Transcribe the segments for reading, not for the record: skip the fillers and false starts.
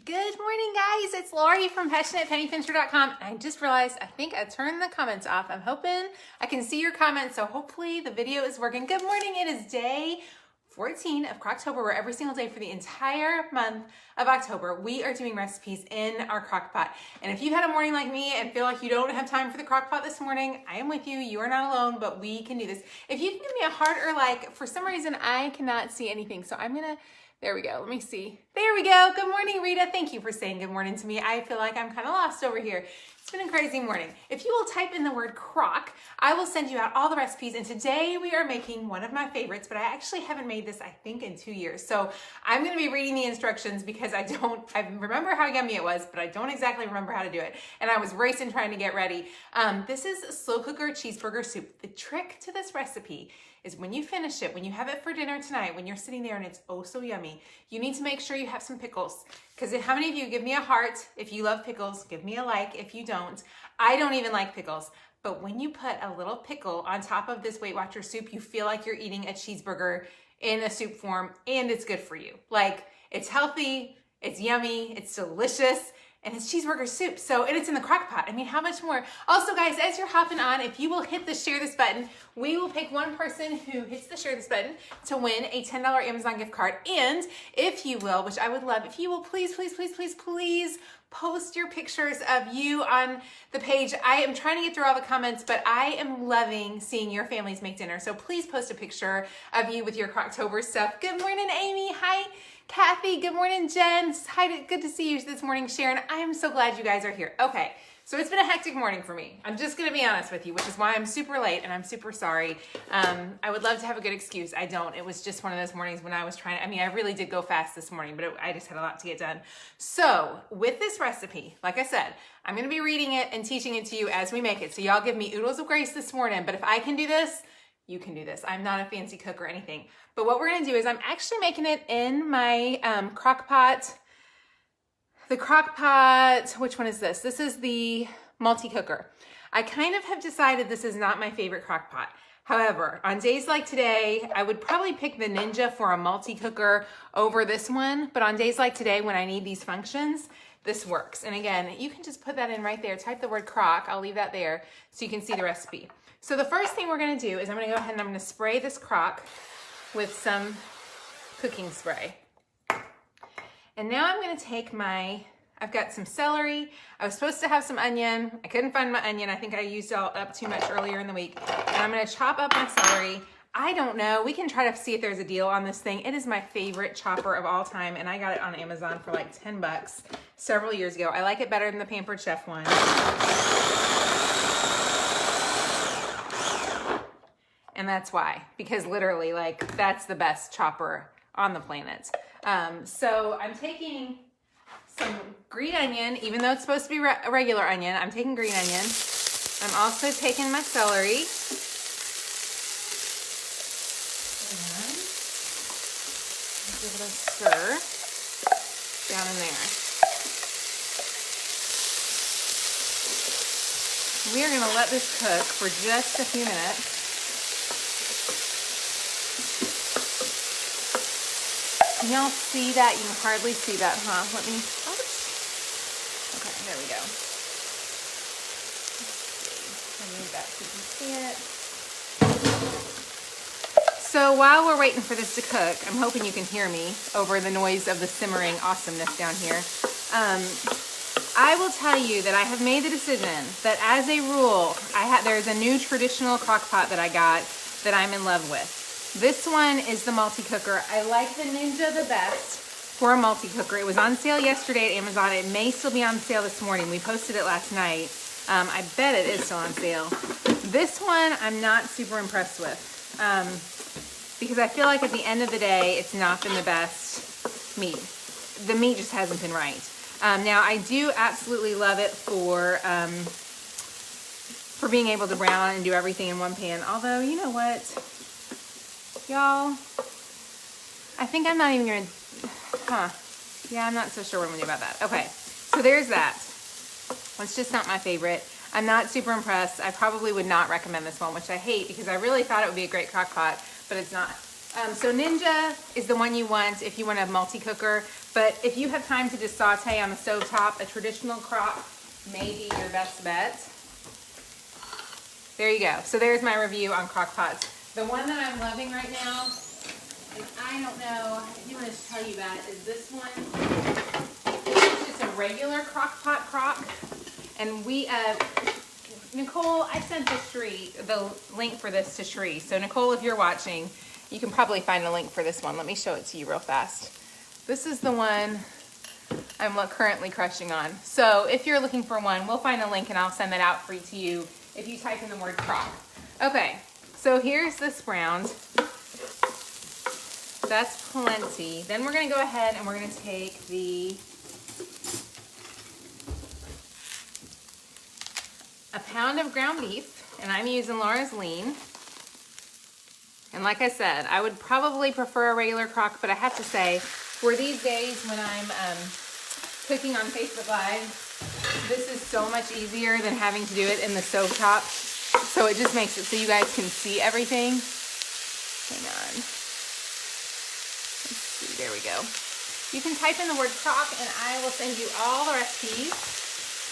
Good morning, guys. It's Lori from PassionatePennyPincher.com. I just realized I think I turned the comments off. I'm hoping I can see your comments, so hopefully the video is working. Good morning. It is day 14 of Crocktober, where every single day for the entire month of October, we are doing recipes in our crock pot. And if you've had a morning like me and feel like you don't have time for the crock pot this morning, I am with you. You are not alone, but we can do this. If you can give me a heart or like, for some reason, I cannot see anything. So I'm gonna, there we go. Let me see. There we go. Good morning, Rita. Thank you for saying good morning to me. I feel like I'm kind of lost over here. It's been a crazy morning. If you will type in the word crock, I will send you out all the recipes. And today we are making one of my favorites, but I actually haven't made this, I think, in 2 years. So I'm going to be reading the instructions because I remember how yummy it was, but I don't exactly remember how to do it. And I was racing trying to get ready. This is slow cooker cheeseburger soup. The trick to this recipe is when you finish it, when you have it for dinner tonight, when you're sitting there and it's oh so yummy, you need to make sure you have some pickles. Because how many of you, give me a heart if you love pickles, give me a like if you don't. I don't even like pickles. But when you put a little pickle on top of this Weight Watcher soup, you feel like you're eating a cheeseburger in a soup form, and it's good for you. Like, it's healthy, it's yummy, it's delicious, and it's cheeseburger soup. So, and it's in the crock pot. I mean, how much more? Also, guys, as you're hopping on, if you will hit the share this button, we will pick one person who hits the share this button to win a $10 Amazon gift card. And if you will, which I would love, if you will please, please, please, please, please post your pictures of you on the page. I am trying to get through all the comments, but I am loving seeing your families make dinner. So please post a picture of you with your Crocktober stuff. Good morning, Amy. Hi. Kathy, good morning, Jen. Hi, good to see you this morning, Sharon. I am so glad you guys are here. Okay, so it's been a hectic morning for me. I'm just gonna be honest with you, which is why I'm super late and I'm super sorry. I would love to have a good excuse. I don't. It was just one of those mornings when I was trying, I really did go fast this morning, but I just had a lot to get done. So with this recipe, like I said, I'm gonna be reading it and teaching it to you as we make it. So y'all give me oodles of grace this morning, but if I can do this, you can do this. I'm not a fancy cook or anything. But what we're gonna do is I'm actually making it in my crock pot. The crock pot, which one is this? This is the multi-cooker. I kind of have decided this is not my favorite crock pot. However, on days like today, I would probably pick the Ninja for a multi-cooker over this one. But on days like today, when I need these functions, this works. And again, you can just put that in right there. Type the word crock. I'll leave that there so you can see the recipe. So the first thing we're gonna do is I'm gonna go ahead and I'm gonna spray this crock with some cooking spray. And now I'm gonna take I've got some celery. I was supposed to have some onion. I couldn't find my onion. I think I used all up too much earlier in the week. And I'm gonna chop up my celery. I don't know, we can try to see if there's a deal on this thing. It is my favorite chopper of all time, and I got it on Amazon for like 10 bucks several years ago. I like it better than the Pampered Chef one. And that's why, because literally, like, that's the best chopper on the planet. So I'm taking some green onion, even though it's supposed to be a regular onion, I'm taking green onion. I'm also taking my celery. And give it a stir down in there. We are gonna let this cook for just a few minutes. Can y'all see that? You can hardly see that, huh? Let me, oops. Okay, there we go. Let's see. I'll move that so you can see it. So while we're waiting for this to cook, I'm hoping you can hear me over the noise of the simmering awesomeness down here. I will tell you that I have made the decision that as a rule, there's a new traditional crock pot that I got that I'm in love with. This one is the multi-cooker. I like the Ninja the best for a multi-cooker. It was on sale yesterday at Amazon. It may still be on sale this morning. We posted it last night. I bet it is still on sale. This one I'm not super impressed with because I feel like at the end of the day, it's not been the best meat. The meat just hasn't been right. Now I do absolutely love it for being able to brown and do everything in one pan. Although, you know what? Y'all, I think I'm not even gonna, yeah, I'm not so sure what I'm gonna do about that. Okay, so there's that. It's just not my favorite. I'm not super impressed. I probably would not recommend this one, which I hate because I really thought it would be a great crock pot, but it's not. So Ninja is the one you want if you want a multi-cooker. But if you have time to just saute on the stovetop, a traditional crock may be your best bet. There you go. So there's my review on crock pots. The one that I'm loving right now, and I don't know, I do want to tell you about it, is this one. It's just a regular crock pot crock. And we, Nicole, I sent the link for this to Shree. So Nicole, if you're watching, you can probably find the link for this one. Let me show it to you real fast. This is the one I'm currently crushing on. So if you're looking for one, we'll find a link and I'll send that out to you if you type in the word crock. Okay, so here's this brown. That's plenty. Then we're gonna go ahead and we're gonna take a pound of ground beef, and I'm using Laura's lean. And like I said, I would probably prefer a regular crock, but I have to say, for these days when I'm cooking on Facebook Live, this is so much easier than having to do it in the stovetop. So it just makes it so you guys can see everything. Hang on. Let's see, there we go. You can type in the word crock and I will send you all the recipes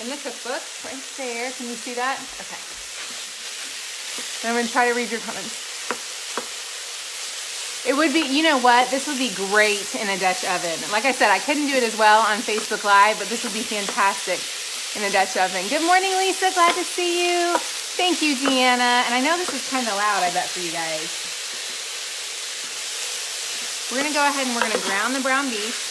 in the cookbook right there. Can you see that? Okay. And I'm gonna try to read your comments. It would be, you know what? This would be great in a Dutch oven. Like I said, I couldn't do it as well on Facebook Live, but this would be fantastic in a Dutch oven. Good morning, Lisa. Glad to see you. Thank you, Deanna. And I know this is kind of loud, I bet, for you guys. We're going to go ahead and we're going to ground the brown beef.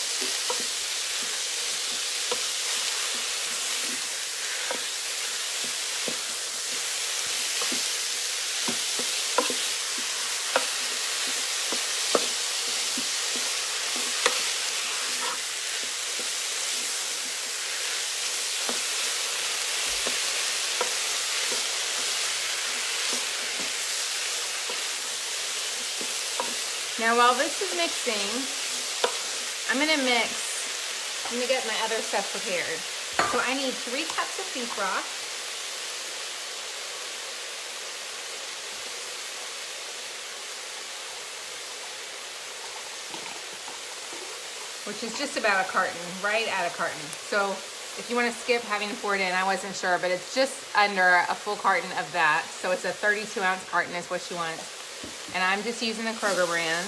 Now while this is mixing, I'm gonna get my other stuff prepared. So I need 3 cups of beef broth. Which is just about a carton, right at a carton. So if you wanna skip having to pour it in, I wasn't sure, but it's just under a full carton of that. So it's a 32-ounce carton is what you want. And I'm just using the Kroger brand.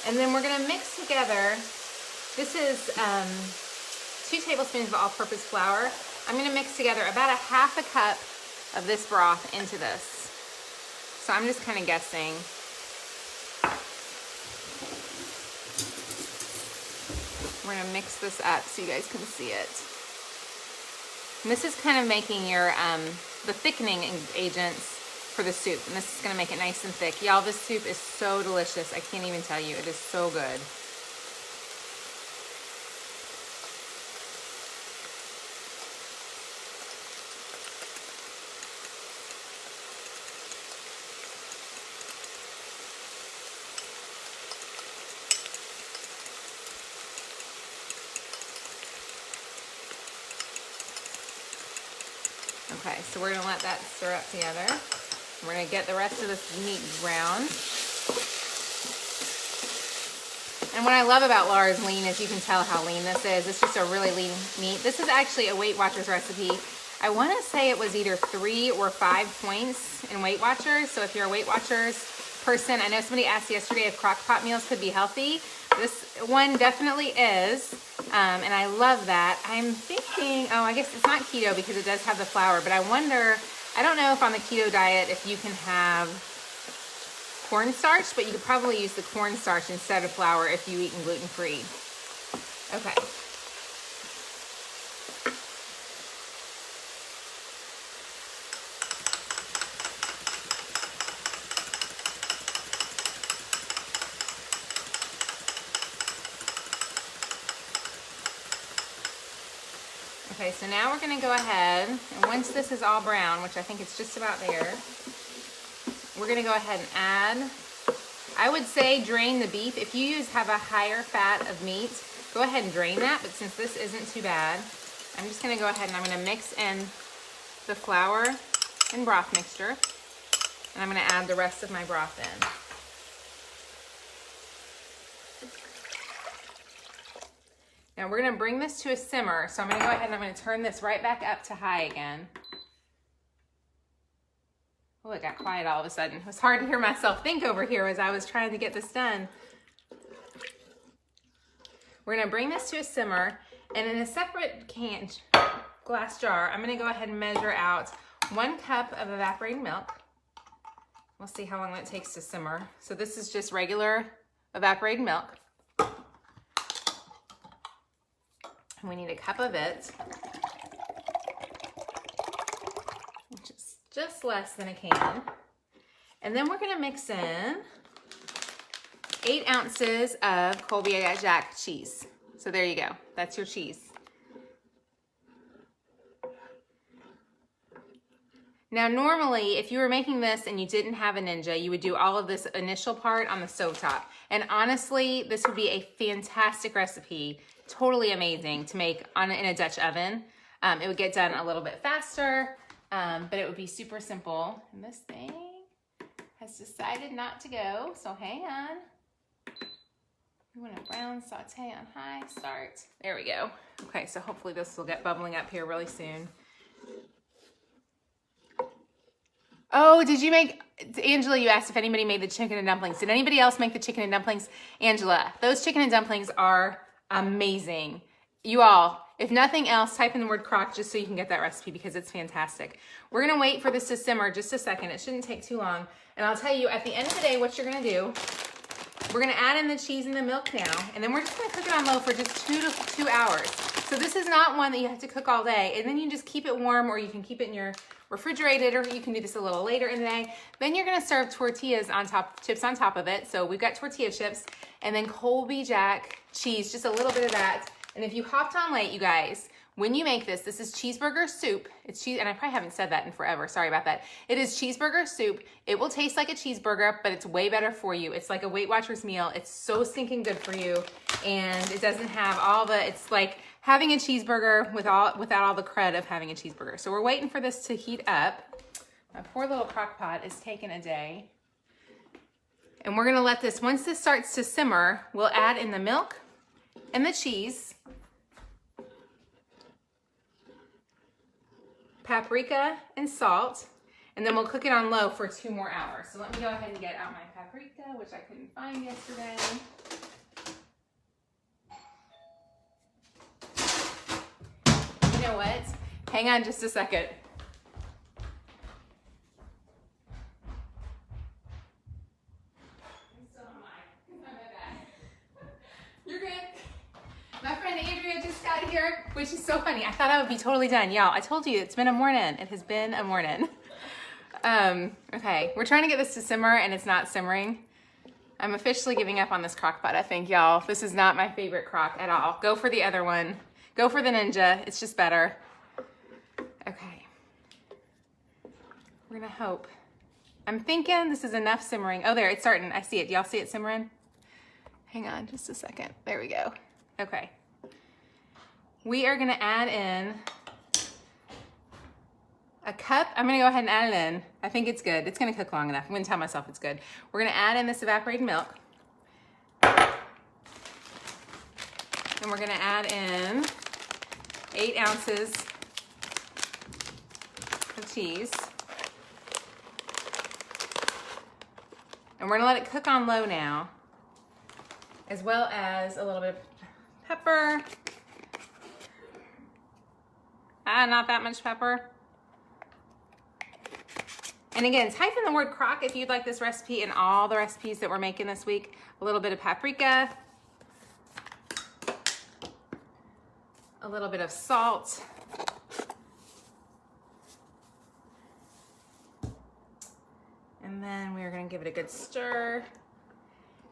And then we're gonna mix together, this is 2 tablespoons of all-purpose flour. I'm gonna mix together about a half a cup of this broth into this. So I'm just kind of guessing. We're gonna mix this up so you guys can see it. And this is kind of making your, the thickening agents for the soup. And this is gonna make it nice and thick. Y'all, this soup is so delicious. I can't even tell you, it is so good. Okay, so we're gonna let that stir up together. We're gonna get the rest of this meat brown. And what I love about Laura's lean is you can tell how lean this is. It's just a really lean meat. This is actually a Weight Watchers recipe. I wanna say it was either 3 or 5 points in Weight Watchers. So if you're a Weight Watchers person, I know somebody asked yesterday if crock-pot meals could be healthy. This one definitely is. And I love that. I'm thinking, oh, I guess it's not keto because it does have the flour, but I wonder, I don't know if on the keto diet, if you can have cornstarch, but you could probably use the cornstarch instead of flour if you eat gluten-free. Okay. Okay, so now we're gonna go ahead, and once this is all brown, which I think it's just about there, we're gonna go ahead and add, I would say drain the beef. If you have a higher fat of meat, go ahead and drain that, but since this isn't too bad, I'm just gonna go ahead and I'm gonna mix in the flour and broth mixture. And I'm gonna add the rest of my broth in. Now we're gonna bring this to a simmer. So I'm gonna go ahead and I'm gonna turn this right back up to high again. Oh, it got quiet all of a sudden. It was hard to hear myself think over here as I was trying to get this done. We're gonna bring this to a simmer, and in a separate glass jar, I'm gonna go ahead and measure out 1 cup of evaporated milk. We'll see how long that takes to simmer. So this is just regular evaporated milk. And we need a cup of it, which is just less than a can. And then we're gonna mix in 8 ounces of Colby Jack cheese. So there you go, that's your cheese. Now normally, if you were making this and you didn't have a Ninja, you would do all of this initial part on the stovetop. And honestly, this would be a fantastic recipe, totally amazing to make in a Dutch oven. It would get done a little bit faster, but it would be super simple. And this thing has decided not to go, so hang on. We want a brown saute on high, start. There we go. Okay, so hopefully this will get bubbling up here really soon. Oh, did you make, Angela, you asked if anybody made the chicken and dumplings. Did anybody else make the chicken and dumplings? Angela, those chicken and dumplings are amazing. You all, if nothing else, type in the word crock just so you can get that recipe because it's fantastic. We're gonna wait for this to simmer just a second. It shouldn't take too long. And I'll tell you, at the end of the day, what you're gonna do, we're gonna add in the cheese and the milk now, and then we're just gonna cook it on low for just 2 to 2 hours. So this is not one that you have to cook all day, and then you just keep it warm, or you can keep it in your refrigerated, or you can do this a little later in the day. Then you're gonna serve tortillas on top, chips on top of it. So we've got tortilla chips, and then Colby Jack cheese, just a little bit of that. And if you hopped on late, you guys, when you make this, this is cheeseburger soup. It's cheese, and I probably haven't said that in forever. Sorry about that. It is cheeseburger soup. It will taste like a cheeseburger, but it's way better for you. It's like a Weight Watchers meal. It's so stinking good for you, and it doesn't have all the, it's like having a cheeseburger without all the cred of having a cheeseburger. So we're waiting for this to heat up. My poor little crock pot is taking a day. And we're gonna let this, once this starts to simmer, we'll add in the milk and the cheese, paprika and salt, and then we'll cook it on low for 2 more hours. So let me go ahead and get out my paprika, which I couldn't find yesterday. You know what? Hang on just a second. You're good. My friend Andrea just got here, which is so funny. I thought I would be totally done. Y'all, I told you, it's been a morning. It has been a morning. Okay, we're trying to get this to simmer, and it's not simmering. I'm officially giving up on this crock pot, I think, y'all. This is not my favorite crock at all. Go for the other one. Go for the Ninja. It's just better. Okay. We're gonna hope. I'm thinking this is enough simmering. Oh, there, it's starting. I see it. Y'all see it simmering? Hang on just a second. There we go. Okay. We are gonna add in a cup. I'm gonna go ahead and add it in. I think it's good. It's gonna cook long enough. I'm gonna tell myself it's good. We're gonna add in this evaporated milk. And we're gonna add in 8 ounces of cheese. And we're gonna let it cook on low now, as well as a little bit of pepper. Not that much pepper. And again, type in the word crock if you'd like this recipe and all the recipes that we're making this week. A little bit of paprika, a little bit of salt, and then we're gonna give it a good stir.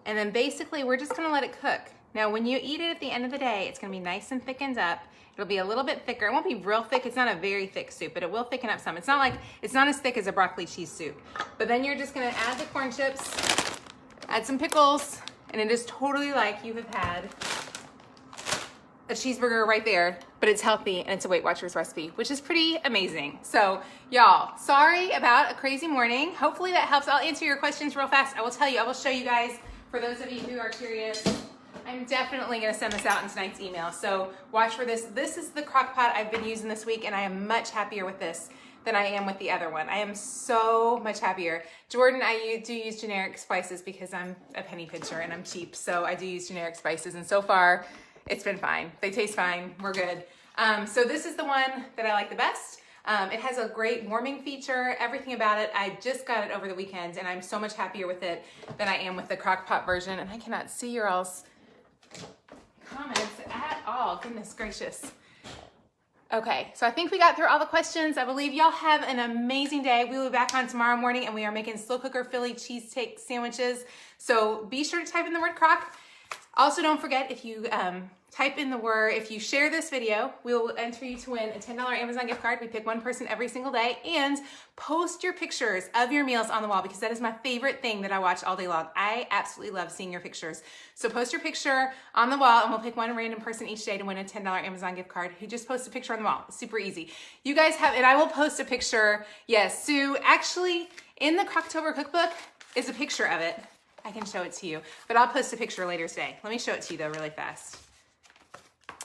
And then basically we're just gonna let it cook. Now when you eat it at the end of the day, it's gonna be nice and thickened up. It'll be a little bit thicker. It won't be real thick. It's not a very thick soup, but it will thicken up some. It's not as thick as a broccoli cheese soup. But then you're just gonna add the corn chips, add some pickles, and it is totally like you have had a cheeseburger right there, but it's healthy and it's a Weight Watchers recipe, which is pretty amazing. So y'all, sorry about a crazy morning. Hopefully that helps. I'll answer your questions real fast. I will tell you, I will show you guys, for those of you who are curious, I'm definitely gonna send this out in tonight's email. So watch for this. This is the crock pot I've been using this week, and I am much happier with this than I am with the other one. I am so much happier. Jordan, I do use generic spices because I'm a penny pincher and I'm cheap. So I do use generic spices, and so far it's been fine. They taste fine, we're good. So this is the one that I like the best. It has a great warming feature, everything about it. I just got it over the weekend and I'm so much happier with it than I am with the crock pot version. And I cannot see your all's comments at all, goodness gracious. Okay, so I think we got through all the questions. I believe y'all have an amazing day. We will be back on tomorrow morning and we are making slow cooker Philly cheesesteak sandwiches. So be sure to type in the word crock. Also, don't forget, if you if you share this video, we will enter you to win a $10 Amazon gift card. We pick one person every single day, and post your pictures of your meals on the wall, because that is my favorite thing that I watch all day long. I absolutely love seeing your pictures. So post your picture on the wall and we'll pick one random person each day to win a $10 Amazon gift card who just posts a picture on the wall. It's super easy. You guys have, and I will post a picture. Yes, Sue, actually in the Crocktober cookbook is a picture of it. I can show it to you, but I'll post a picture later today. Let me show it to you though really fast.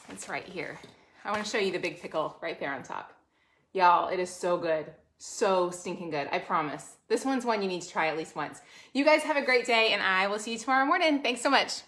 It's right here. I want to show you the big pickle right there on top. Y'all, it is so good. So stinking good, I promise. This one's one you need to try at least once. You guys have a great day and I will see you tomorrow morning. Thanks so much.